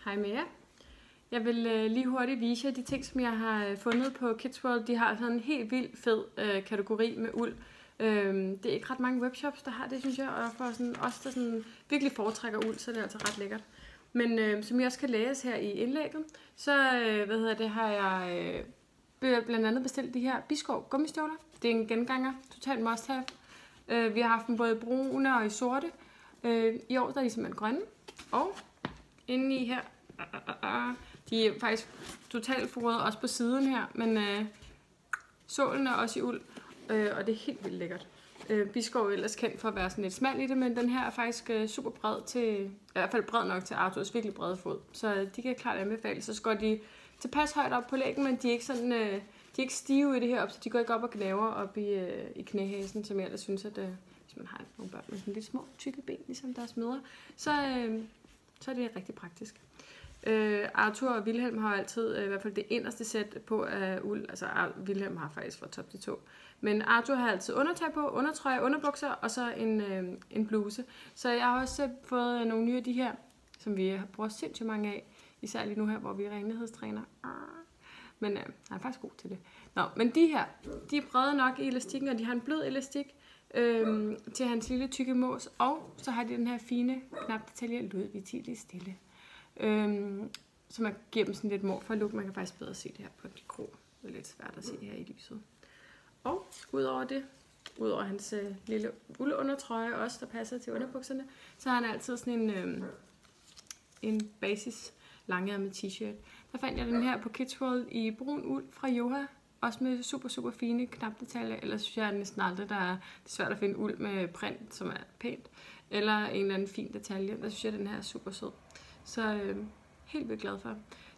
Hej med jer. Jeg vil lige hurtigt vise jer de ting, som jeg har fundet på Kids World. De har sådan en helt vildt fed kategori med uld. Det er ikke ret mange webshops, der har det, synes jeg. Og for sådan, os, der sådan virkelig foretrækker uld, så er det altså ret lækkert. Men som I også kan læse her i indlægget, så har jeg blandt andet bestilt de her Biskov gummistøvler. Det er en genganger, totalt must have. Vi har haft dem både brune og i sorte. I år der er de simpelthen grønne. Og inde i her, de er faktisk totalt forrøde også på siden her, men sålen er også i uld, og det er helt vildt lækkert. Biskov er ellers kendt for at være sådan lidt smal i det, men den her er faktisk super bred til, i hvert fald bred nok til Arthurs virkelig brede fod, så de kan klart anbefales. Så går de tilpas højt op på læggen, men de er ikke sådan, de er ikke stive i det her op, så de går ikke op og gnaver op i knæhæsen, som jeg ellers synes, at hvis man har nogle børn med sådan lidt små, tykke ben, ligesom deres mødre, så er det rigtig praktisk. Arthur og Wilhelm har altid i hvert fald det inderste sæt på af uld. Altså Wilhelm har faktisk fra top til tå. Men Arthur har altid undertøj på, undertrøje, underbukser og så en bluse. Så jeg har også fået nogle nye af de her, som vi bruger sindssygt mange af. Især lige nu her, hvor vi er renlighedstræner. Men han er faktisk god til det. Nå, men de her, de er brede nok i elastikken, og de har en blød elastik til hans lille tykke mås. Og så har de den her fine knapdetalje Ludwig stille. Så man giver dem sådan lidt morfar look. Man kan faktisk bedre se det her på de grå. Det er lidt svært at se her i lyset. Og udover det, udover hans lille uldundertrøje også, der passer til underbukserne, så har han altid sådan en basis langærmet t-shirt. Der fandt jeg den her på Kids World i brun uld fra Joha. Også med super fine knapdetaljer. Ellers synes jeg næsten aldrig, det er svært at finde uld med print, som er pænt. Eller en eller anden fin detalje. Der synes jeg, den her er super sød. Så helt vildt glad for.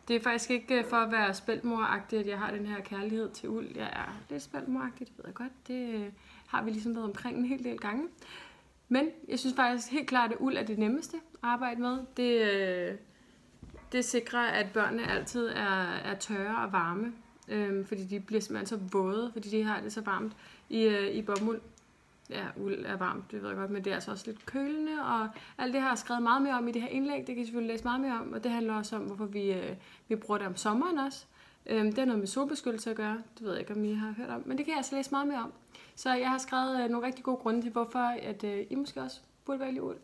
Det er faktisk ikke for at være spæltmoragtig, at jeg har den her kærlighed til uld. Jeg er lidt spæltmoragtig, det ved jeg godt. Det har vi ligesom været omkring en hel del gange. Men jeg synes faktisk helt klart, at uld er det nemmeste at arbejde med. Det sikrer, at børnene altid er tørre og varme. Fordi de bliver simpelthen så våde, fordi de har det så varmt i bomuld. Ja, uld er varmt, det ved jeg godt, men det er altså også lidt kølende, og alt det har jeg skrevet meget mere om i det her indlæg, det kan I selvfølgelig læse meget mere om, og det handler også om, hvorfor vi bruger det om sommeren også. Det har noget med solbeskyttelse at gøre, det ved jeg ikke, om I har hørt om, men det kan jeg altså læse meget mere om. Så jeg har skrevet nogle rigtig gode grunde til, hvorfor at I måske også burde vælge uld.